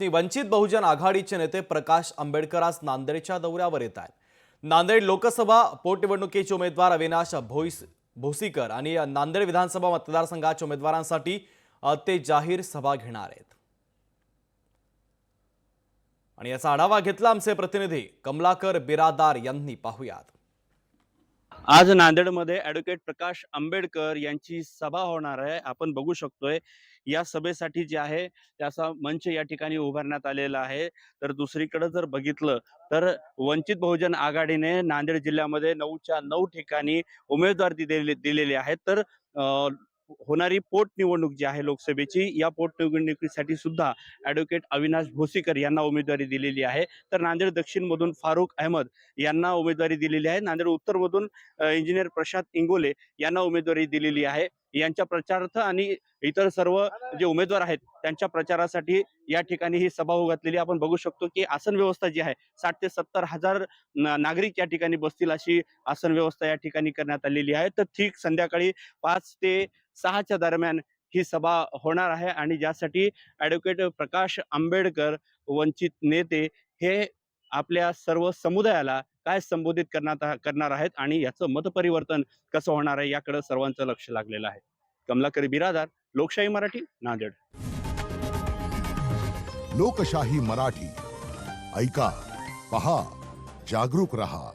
वंचित बहुजन आघाडीचे नेते प्रकाश आंबेडकर आज नांदेडच्या दौऱ्यावर येत आहेत। नांदेड लोकसभा पोटनिवडणुकीचे उमेदवार अविनाश भोसीकर आणि नांदेड विधानसभा मतदारसंघाच्या उमेदवारांसाठी ते जाहीर सभा घेणार आहेत। आणि याचा आढावा घेतला आमचे प्रतिनिधी कमलाकर बिरादार यांनी। पाहूयात। आज नांदेडमध्ये ॲडव्होकेट प्रकाश आंबेडकर यांची सभा होणार आहे। आपण बघू शकतोय या सभेसाठी जे आहे त्याचा मंच या ठिकाणी उभारण्यात आलेला आहे। तर दुसरीकडे जर बघितलं तर वंचित बहुजन आघाडीने नांदेड जिल्ह्यामध्ये 9च्या 9 ठिकाणी उमेदवार दिलेले आहेत। तर होणारी पोटनिवडणूक जी आहे लोकसभेची, या पोटनिवडणुकीसाठी सुद्धा ॲडव्होकेट अविनाश भोसीकर यांना उमेदवारी दिलेली आहे। तर नांदेड दक्षिण मधून फारुख अहमद यांना उमेदवारी दिलेली आहे। नांदेड उत्तर मधून इंजिनियर प्रशांत इंगोले यांना उमेदवारी दिलेली आहे। यांच्या प्रचारार्थ आणि इतर सर्व जे उमेदवार आहेत त्यांच्या प्रचारासाठी या ठिकाणी ही सभा घातलेली आपण बघू शकतो की आसन व्यवस्था जी आहे 60 ते 70 हजार नागरिक या ठिकाणी बसतील अशी आसन व्यवस्था या ठिकाणी करण्यात आलेली आहे। तर ठीक संध्याकाळी 5 ते 6च्या दरम्यान ही सभा होणार आहे आणि ज्यासाठी ॲडव्होकेट प्रकाश आंबेडकर वंचित नेते हे आपल्या सर्व समुदायाला काय संबोधित करणार आहेत आणि याचं मतपरिवर्तन कसं होणार आहे याकडे सर्वांचं लक्ष लागलेलं आहे। कमलाकर बिरादार, लोकशाही मराठी, नांदेड। लोकशाही मराठी ऐका, पहा, जागरूक रहा।